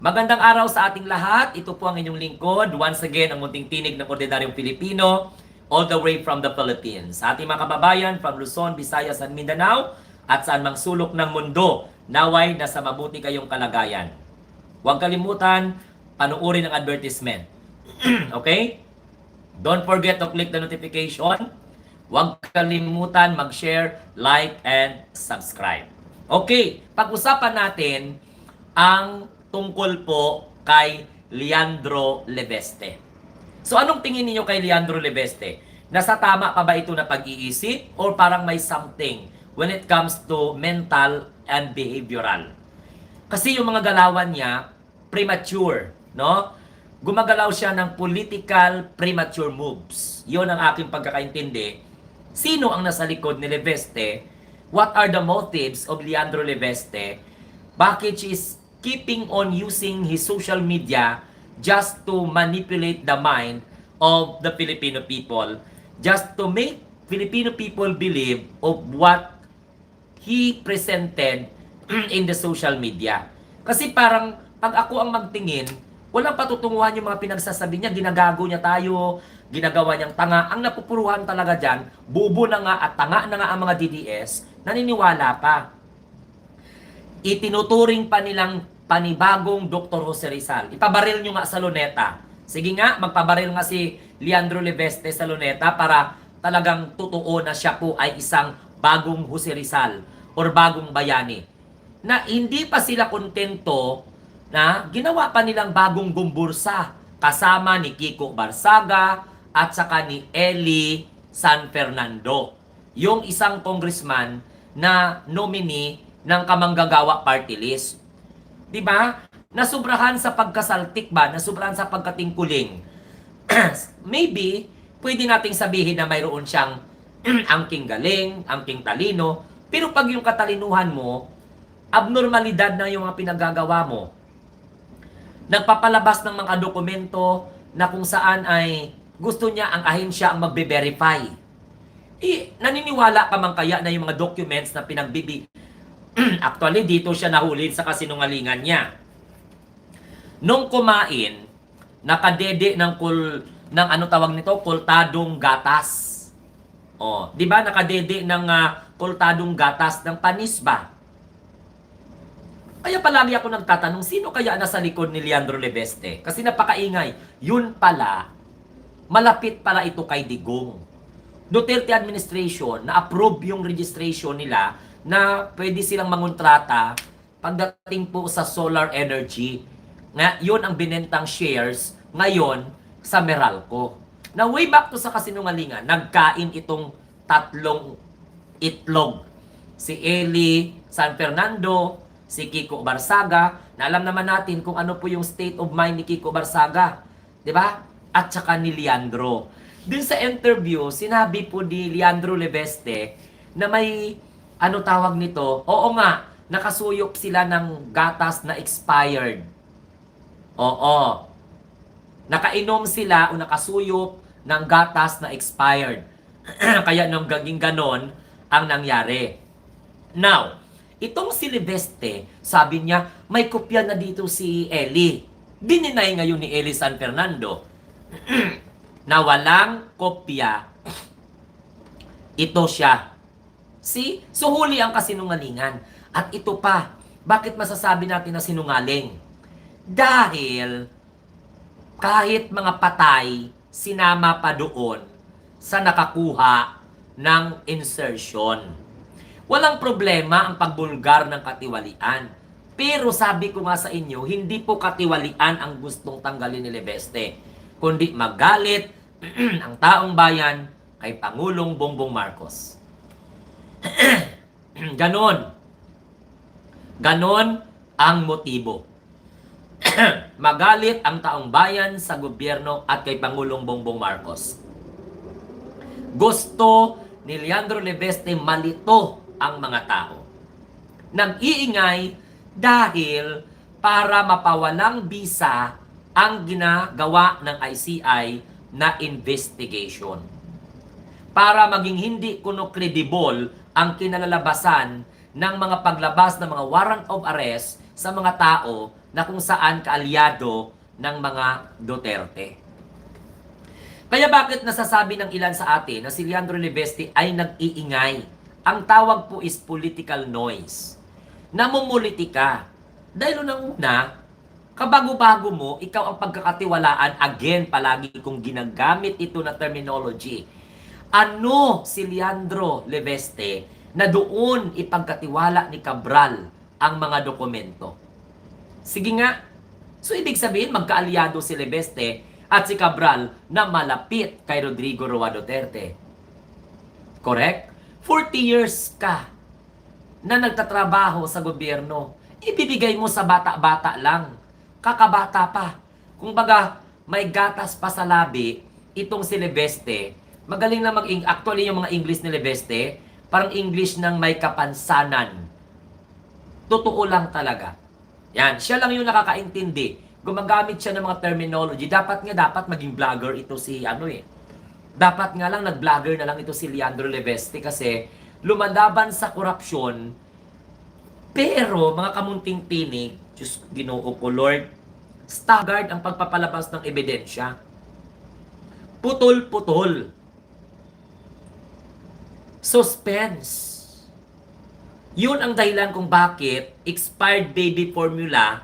Magandang araw sa ating lahat. Ito po ang inyong lingkod. Once again, ang munting tinig ng ordinaryong Pilipino, all the way from the Philippines. Sa ating mga kababayan from Luzon, Visayas, and Mindanao, at saan mang sulok ng mundo, naway nasa mabuti kayong kalagayan. Huwag kalimutan, panuorin ang advertisement. Okay? Don't forget to click the notification. Huwag kalimutan mag-share, like, and subscribe. Okay, pag-usapan natin ang tungkol po kay Leandro Leveste. So anong tingin niyo kay Leandro Leveste? Nasa tama pa ba ito na pag-iisip or parang may something when it comes to mental and behavioral? Kasi yung mga galawan niya, premature, no? Gumagalaw siya ng political premature moves. Yun ang aking pagkakaintindi. Sino ang nasa likod ni Leveste? What are the motives of Leandro Leveste? Bakit she is keeping on using his social media just to manipulate the mind of the Filipino people, just to make Filipino people believe of what he presented in the social media. Kasi parang pag ako ang magtingin, walang patutunguhan yung mga pinagsasabi niya, ginagago niya tayo, ginagawa niyang tanga. Ang napupuruhan talaga dyan, bubo na nga at tanga na nga ang mga DDS, naniniwala pa. Itinuturing pa nilang panibagong Dr. Jose Rizal. Ipabaril nyo nga sa Luneta. Sige nga, magpabaril nga si Leandro Leveste sa Luneta para talagang totoo na siya po ay isang bagong Jose Rizal or bagong bayani. Na hindi pa sila kontento na ginawa pa nilang bagong gumbursa kasama ni Kiko Barsaga at saka ni Eli San Fernando. Yung isang congressman na nominee ng Kamanggagawa Party List. 'Di ba? Nasubrahan sa pagkasaltik ba? Nasubrahan sa pagkatingkuling. Maybe pwede nating sabihin na mayroon siyang angking galing, angking talino, pero pag yung katalinuhan mo, abnormalidad na yung mga pinagagawa mo. Nagpapalabas ng mga dokumento na kung saan ay gusto niya ang ahensya ang magbe-verify. Naniniwala ka man kaya na yung mga documents na actually, dito siya nahuli sa kasinungalingan niya. Nung kumain, nakadede ng ano tawag nito, kultadong gatas. Oh, 'di ba nakadede ng kultadong gatas ng panis ba? Kaya palagi ako nagtatanong, sino kaya nasa likod ni Leandro Leveste? Kasi napakaingay. Yun pala, malapit pala ito kay Digong. Duterte administration, na-approve yung registration nila na pwede silang mangontrata pagdating po sa solar energy. Nga, yun ang binentang shares ngayon sa Meralco. Na way back to sa kasinungalingan, nagkain itong tatlong itlog. Si Eli San Fernando, si Kiko Barsaga, na alam naman natin kung ano po yung state of mind ni Kiko Barsaga. 'Di ba? At saka ni Leandro. Dun sa interview, sinabi po ni Leandro Leveste na may ano tawag nito? Oo nga, nakasuyok sila ng gatas na expired. Oo. Nakainom sila o nakasuyok ng gatas na expired. Kaya nung gaging ganon ang nangyari. Now, itong si Leveste, sabi niya, may kopya na dito si Eli. Dininay ngayon ni Eli San Fernando na walang kopya. Ito siya. See? So huli ang kasinungalingan. At ito pa, bakit masasabi natin na sinungaling? Dahil kahit mga patay, sinama pa doon sa nakakuha ng insertion. Walang problema ang pagbulgar ng katiwalian. Pero sabi ko nga sa inyo, hindi po katiwalian ang gustong tanggalin ni Leveste, kundi magalit ang taong bayan kay Pangulong Bongbong Marcos. Ganon. Ganon ang motibo. Magalit ang taong bayan sa gobyerno at kay Pangulong Bongbong Marcos. Gusto ni Leandro Leveste malito ang mga tao. Nag-iingay dahil para mapawalang bisa ang ginagawa ng ICI na investigation. Para maging hindi kuno credible ang kinalalabasan ng mga paglabas ng mga warrant of arrest sa mga tao na kung saan kaalyado ng mga Duterte. Kaya bakit nasasabi ng ilan sa atin na si Leandro Leveste ay nag-iingay? Ang tawag po is political noise. Namumuliti ka. Dahil unang-una, kabago-bago mo, ikaw ang pagkakatiwalaan, again, palagi kong ginagamit ito na terminology. Ano si Leandro Leveste na doon ipagkatiwala ni Cabral ang mga dokumento? Sige nga. So, ibig sabihin, magkaalyado si Leveste at si Cabral na malapit kay Rodrigo Roa Duterte. Correct? 40 years ka na nagtatrabaho sa gobyerno. Ibibigay mo sa bata-bata lang. Kakabata pa. Kung baga, may gatas pa sa labi, itong si Leveste, magaling na actually yung mga English ni Leveste, parang English ng may kapansanan. Totoo lang talaga. Yan, siya lang yung nakakaintindi. Gumagamit siya ng mga terminology. Dapat maging vlogger ito si Dapat nga lang nag-vlogger na lang ito si Leandro Leveste kasi lumalaban sa korupsyon. Pero mga kamunting tinig, Diyos Ginoo ko Lord, staggered ang pagpapalabas ng ebidensya. Putol-putol. Suspense. Yun ang dahilan kung bakit expired baby formula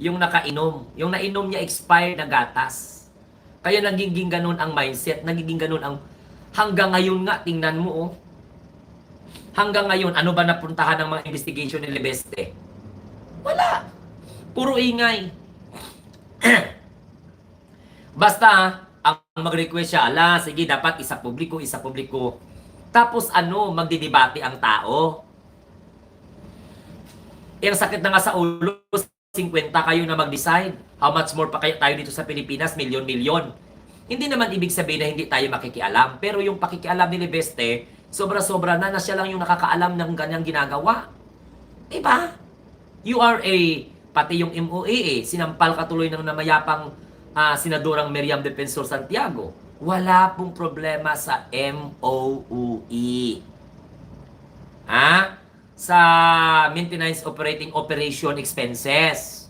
yung nakainom. Yung nainom niya expired na gatas. Kaya nagiging ganun ang mindset, nagiging ganun ang hanggang ngayon nga, tingnan mo Hanggang ngayon, ano ba napuntahan ng mga investigation ni Leveste? Wala. Puro ingay. Basta, ang mag-request siya, sige, dapat isa publiko. Tapos magdidebate ang tao. Ang sakit na nga sa ulo, 50 kayo na mag-decide. How much more pa kayo tayo dito sa Pilipinas? Milyon-milyon. Hindi naman ibig sabihin na hindi tayo makikialam. Pero yung pakikialam ni Leveste, sobra-sobra na siya lang yung nakakaalam ng ganyang ginagawa. Diba? You are pati yung MOA sinampal ka tuloy ng namayapang Senadorang Miriam Defensor Santiago. Wala pong problema sa MOUE. Sa Maintenance Operation Expenses.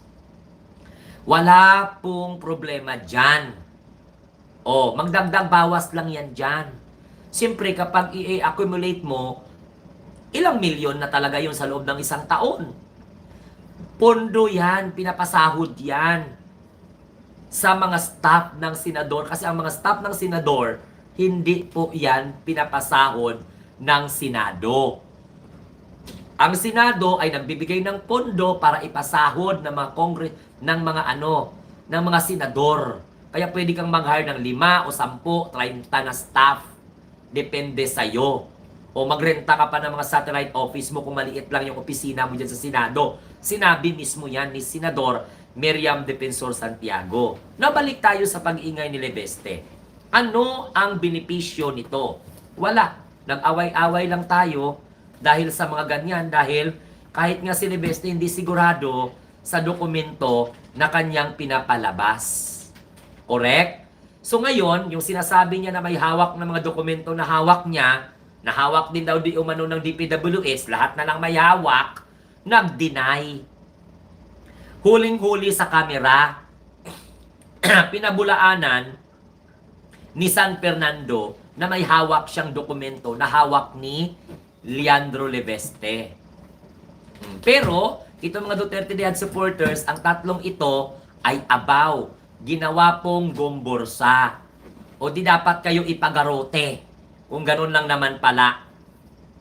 Wala pong problema dyan. Magdagdag bawas lang yan dyan. Siyempre, kapag i-accumulate mo, ilang milyon na talaga yun sa loob ng isang taon. Pondo yan, pinapasahod yan sa mga staff ng senador. Kasi ang mga staff ng senador, hindi po yan pinapasahod ng Senado. Ang Senado ay nagbibigay ng pondo para ipasahod ng mga ng mga senador. Kaya pwede kang mag-hire ng 5 o 10, 30 na staff. Depende sa'yo. O magrenta ka pa ng mga satellite office mo kung maliit lang yung opisina mo dyan sa Senado. Sinabi mismo yan ni Senador Miriam Defensor Santiago. Nabalik tayo sa pag-iingay ni Leveste. Ano ang benepisyo nito? Wala. Nag-away-away lang tayo dahil sa mga ganyan. Dahil kahit nga si Leveste hindi sigurado sa dokumento na kanyang pinapalabas. Correct? So ngayon, yung sinasabi niya na may hawak ng mga dokumento na hawak niya, na hawak din daw di umano ng DPWS, lahat na lang may hawak, nag-deny. Huling-huli sa kamera, pinabulaanan ni San Fernando na may hawak siyang dokumento na hawak ni Leandro Leveste. Pero, itong mga Duterte Dead supporters, ang tatlong ito ay abaw. Ginawa pong gomborsa. O di dapat kayo ipagarote. Kung ganun lang naman pala.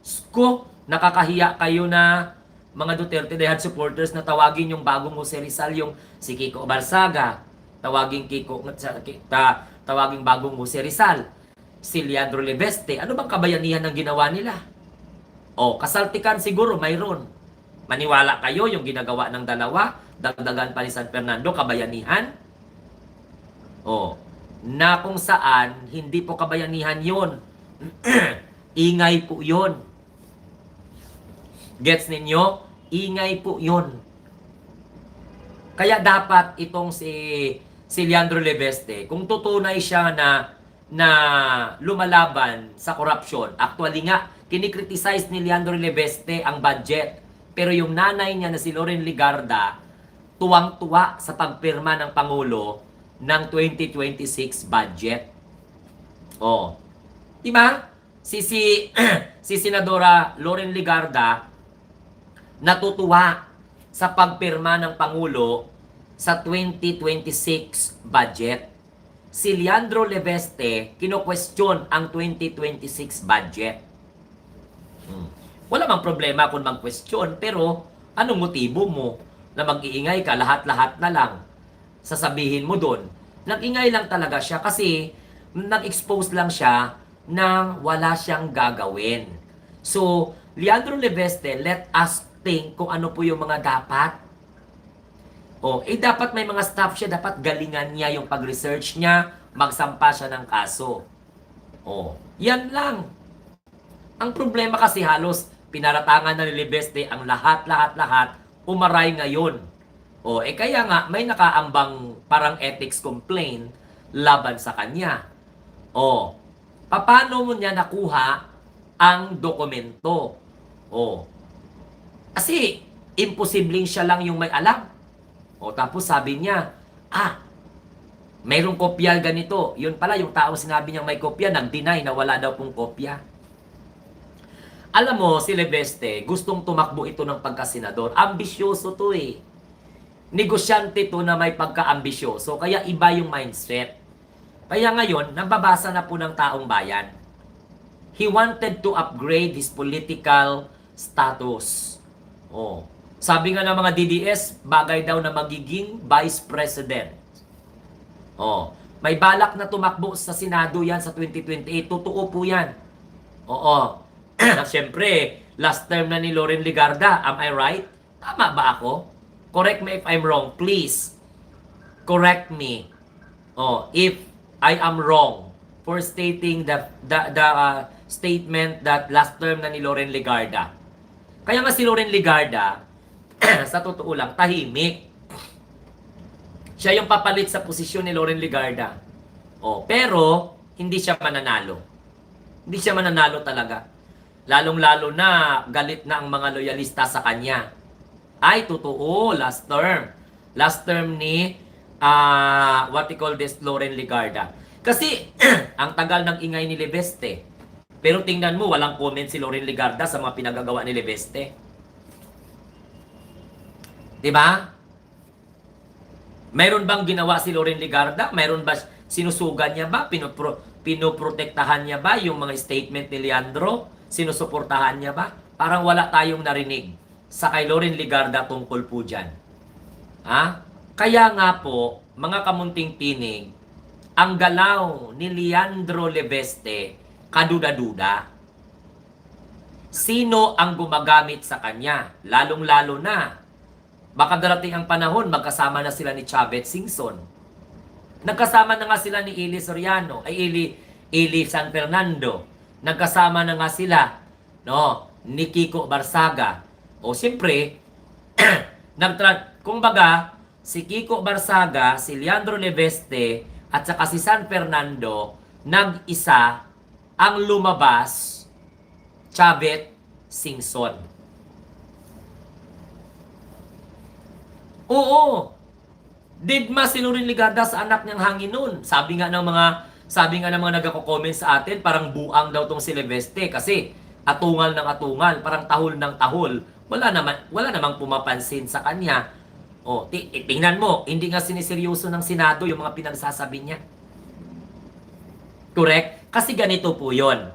Sko, nakakahiya kayo na mga Duterte Dead supporters na tawagin yung bagong Jose Rizal, yung si Kiko Barsaga. Tawagin bagong Jose Rizal. Si Leandro Leveste. Ano bang kabayanihan ng ginawa nila? Kasaltikan siguro mayroon. Maniwala kayo yung ginagawa ng dalawa, dagdagan pa ni San Fernando, kabayanihan. Na kung saan, hindi po kabayanihan yun. Ingay po yun. Gets ninyo? Ingay po yun. Kaya dapat itong si Leandro Leveste, kung tutunay siya na lumalaban sa korupsyon, actually nga, kinikriticize ni Leandro Leveste ang budget. Pero yung nanay niya na si Loren Ligarda, tuwang-tuwa sa pagpirma ng Pangulo ng 2026 budget. Oh. Di ba? Si Senadora Loren Legarda natutuwa sa pagpirma ng Pangulo sa 2026 budget. Si Leandro Leveste kino-question ang 2026 budget. Wala mang problema kung mag-question, pero anong motibo mo na mag-iingay ka lahat-lahat na lang? Sasabihin mo doon, nag-ingay lang talaga siya kasi nag-expose lang siya ng wala siyang gagawin. So, Leandro Leveste, let us think kung ano po yung mga dapat. Dapat may mga staff siya, dapat galingan niya yung pag-research niya, magsampa siya ng kaso. Yan lang. Ang problema kasi halos pinaratangan na ni Leveste ang lahat, umaray ngayon. Kaya nga, may nakaambang parang ethics complaint laban sa kanya. Paano mo niya nakuha ang dokumento? Kasi, imposibleng siya lang yung may alam. Tapos sabi niya, mayroong kopya ganito. Yun pala, yung tao sinabi niyang may kopya, nag-deny na wala daw pong kopya. Alam mo, si Leveste, gustong tumakbo ito ng pagkasenador. Ambisyoso to eh. Negosyante to na may pagka-ambisyoso. Kaya iba yung mindset. Kaya ngayon, nababasa na po ng taong bayan. He wanted to upgrade his political status. Sabi nga ng mga DDS, bagay daw na magiging vice president. May balak na tumakbo sa Senado yan sa 2028. Totoo po yan. Siyempre, last term na ni Loren Legarda. Am I right? Tama ba ako? Correct me if I'm wrong. Please, correct me. If I am wrong for stating the statement that last term na ni Loren Legarda. Kaya nga si Loren Legarda, sa totoo lang, tahimik. Siya yung papalit sa posisyon ni Loren Legarda. Pero, hindi siya mananalo. Hindi siya mananalo talaga. Lalong-lalo na, galit na ang mga loyalista sa kanya. Ay, totoo, last term. Last term ni, what we call this, Loren Legarda. Kasi, ang tagal ng ingay ni Leveste. Pero tingnan mo, walang comment si Loren Legarda sa mga pinagagawa ni Leveste. Diba? Mayroon bang ginawa si Loren Legarda? Mayroon ba sinusugan niya ba? Pinoprotektahan niya ba yung mga statement ni Leandro? Sinusuportahan niya ba? Parang wala tayong narinig sa kay Loren Legarda tungkol po dyan. Kaya nga po, mga kamunting tinig, ang galaw ni Leandro Leveste, kaduda-duda. Sino ang gumagamit sa kanya? Lalong-lalo na. Baka darating ang panahon, magkasama na sila ni Chavez Singson. Nagkasama na nga sila ni Eli Soriano, Eli San Fernando. Nagkasama na nga sila, ni Kiko Barsaga. Siyempre, kumbaga, si Kiko Barsaga, si Leandro Leveste, at saka si San Fernando, nag-isa ang lumabas, Chavez Singson. Digma si Loren Legarda sa anak niyang hangin nun. Sabi nga ng mga nagko-comment sa atin, parang buang daw tong si Leveste kasi atungal ng atungal, parang tahol ng tahol. Wala namang pumapansin sa kanya. Tingnan mo, hindi nga siniseryoso ng Senado yung mga pinagsasabi niya. Correct? Kasi ganito po yun.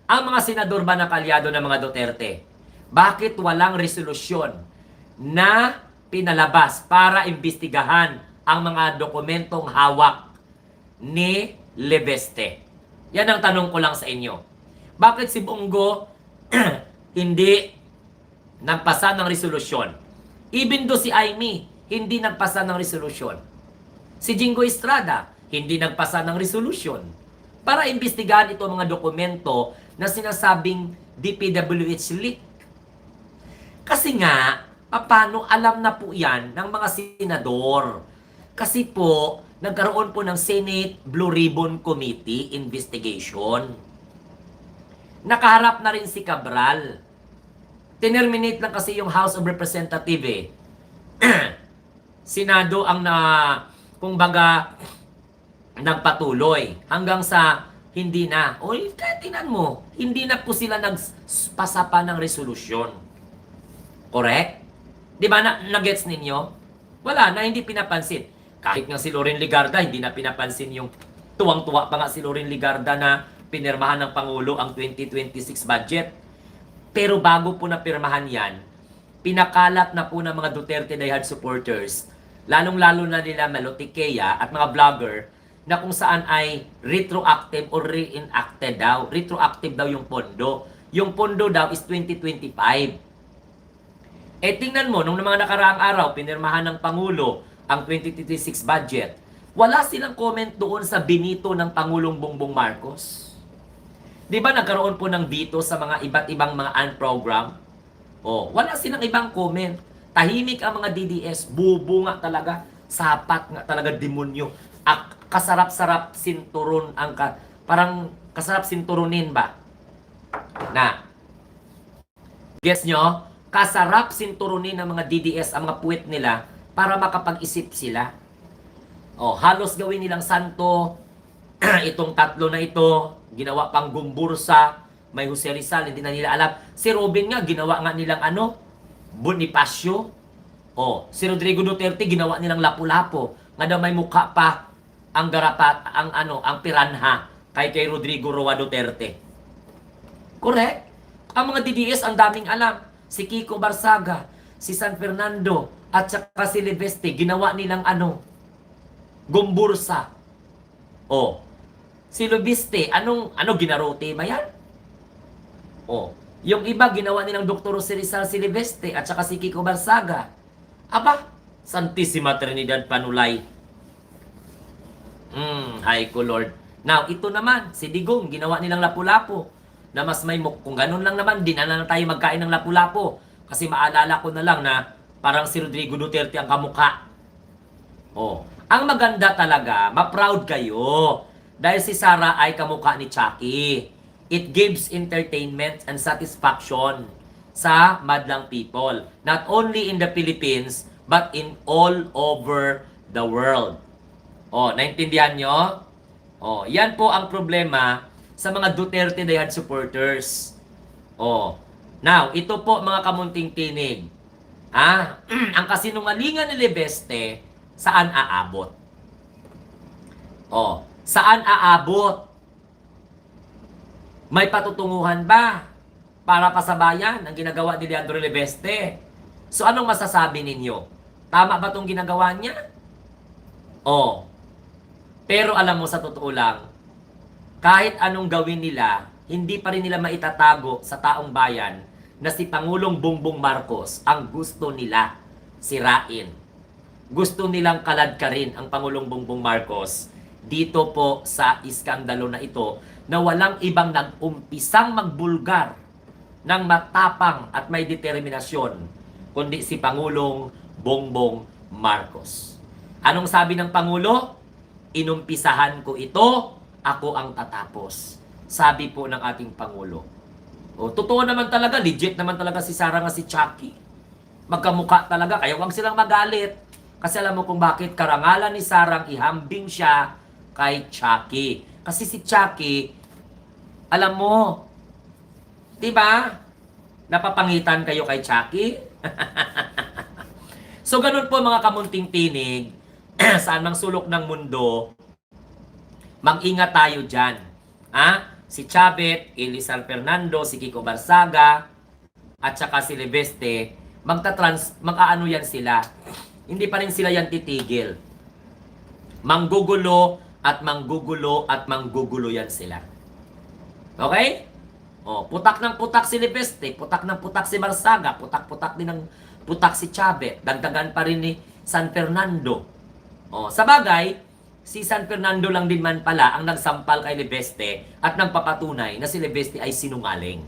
Ang mga senador ba na kalyado ng mga Duterte, bakit walang resolusyon na pinalabas para imbestigahan ang mga dokumentong hawak ni Leveste? Yan ang tanong ko lang sa inyo. Bakit si Bongo hindi nagpasa ng resolusyon? Even do si Aimee, hindi nagpasa ng resolusyon. Si Jingo Estrada, hindi nagpasa ng resolusyon para imbestigahan ito mga dokumento na sinasabing DPWH leak. Kasi nga, paano alam na po yan ng mga senador? Kasi po, nagkaroon po ng Senate Blue Ribbon Committee investigation. Nakaharap na rin si Cabral. Tinerminate lang kasi yung House of Representatives Senado ang kumbaga, nagpatuloy hanggang sa hindi na. O, kaya tingnan mo, hindi na po sila nagpasa pa ng resolusyon. Correct? Di ba na-gets ninyo? Wala na, hindi pinapansin. Kahit nga si Loren Legarda, hindi na pinapansin yung tuwang-tuwa pa nga si Loren Legarda na pinirmahan ng Pangulo ang 2026 budget. Pero bago po napirmahan yan, pinakalat na po ng mga Duterte diehard supporters, lalong-lalo na nila Malotikea at mga vlogger, na kung saan ay retroactive or reenacted daw. Retroactive daw yung pondo. Yung pondo daw is 2025. Eh tingnan mo, nung mga nakaraang araw, pinirmahan ng Pangulo ang 2026 budget, wala silang comment doon sa binito ng Pangulong Bongbong Marcos. Di ba nagkaroon po ng veto sa mga iba't ibang mga unprogram? Oh, wala silang ibang comment. Tahimik ang mga DDS, bubo nga talaga, sapat nga talaga demonyo. Kasarap-sarap sinturon ang parang kasarap sinturunin ba? Na, guess nyo? Kasarap sinturunin ng mga DDS ang mga puwet nila para makapag-isip sila. Oh, halos gawin nilang santo itong tatlo na ito, ginawa pang gumbursa, may Jose Rizal, hindi na nila alam. Si Robin nga, ginawa nga nilang Bonifacio. Oh, si Rodrigo Duterte, ginawa nilang lapu-lapo. Nga daw may mukha pa ang garapat, ang piranha kay Rodrigo Roa Duterte. Correct? Ang mga DDS, ang daming alam. Si Kiko Barsaga, si San Fernando, at saka si Leveste, ginawa nilang gumbursa. Oh, si Leveste, ginarote ba yan? Oh, yung iba, ginawa nilang Dr. Jose Rizal, si Leveste, at saka si Kiko Barsaga. Aba, Santissima Trinidad Panulay. Hay ko Lord. Now, ito naman, si Digong, ginawa nilang lapu-lapo. Na mas may kung ganun lang naman, di na tayo magkain ng lapu-lapo. Kasi maalala ko na lang na parang si Rodrigo Duterte ang kamukha. Oh, ang maganda talaga, ma-proud kayo. Dahil si Sara ay kamukha ni Chucky. It gives entertainment and satisfaction sa madlang people. Not only in the Philippines, but in all over the world. Oh, naintindihan nyo? Oh, yan po ang problema sa mga Duterte diehard supporters. Oh, now, ito po mga kamunting tinig. Ang kasinungalingan ni Leveste, saan aabot? Oh, saan aabot? May patutunguhan ba para pasabayan ang ginagawa ni Leandro Leveste? So, anong masasabi ninyo? Tama ba itong ginagawa niya? Oh, pero alam mo sa totoo lang, kahit anong gawin nila, hindi pa rin nila maitatago sa taong bayan na si Pangulong Bongbong Marcos ang gusto nila sirain. Gusto nilang kaladkarin ang Pangulong Bongbong Marcos dito po sa iskandalo na ito na walang ibang nag-umpisang magbulgar ng matapang at may determinasyon kundi si Pangulong Bongbong Marcos. Anong sabi ng Pangulo? Inumpisahan ko ito, ako ang tatapos. Sabi po ng ating Pangulo. O, totoo naman talaga, legit naman talaga si Sara nga si Chucky. Magkamukha talaga, kaya huwag silang magalit. Kasi alam mo kung bakit karangalan ni Sarang ihambing siya kay Chucky. Kasi si Chucky, alam mo, di ba? Napapangitan kayo kay Chucky? So, ganun po mga kamunting tinig, saan mang sulok ng mundo, mag-ingat tayo dyan. Si Chavez, San Fernando, si Kiko Barsaga, at saka si Leveste, mag-aano yan sila. Hindi pa rin sila yan titigil. Manggugulo at manggugulo at manggugulo yan sila. Okay? O, putak ng putak si Leveste, putak ng putak si Barsaga, putak-putak din ng putak si Chavez, dagdagan pa rin ni San Fernando. O, sa bagay, si San Fernando lang din man pala ang nagsampal kay Leveste at nagpapatunay na si Leveste ay sinungaling.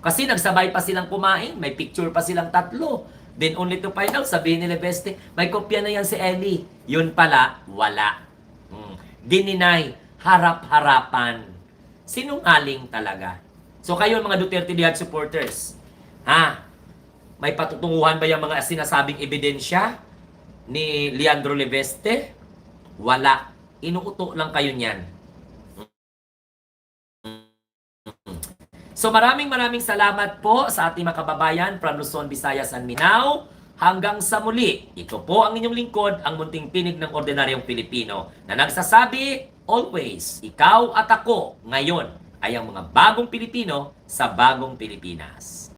Kasi nagsabay pa silang kumain, may picture pa silang tatlo. Then only to find out, sabihin ni Leveste, may kopya na yan si Ellie. Yun pala, wala. Dininay, harap-harapan. Sinungaling talaga. So kayo mga Duterte diehard supporters, may patutunguhan ba yung mga sinasabing ebidensya? ni Leandro Leveste? Wala. Inuuto lang kayo niyan. So maraming salamat po sa ating mga kababayan from Luzon, Visayas, and Mindanao. Hanggang sa muli, ito po ang inyong lingkod, ang munting tinig ng ordinaryong Pilipino na nagsasabi, always, ikaw at ako ngayon ay ang mga bagong Pilipino sa bagong Pilipinas.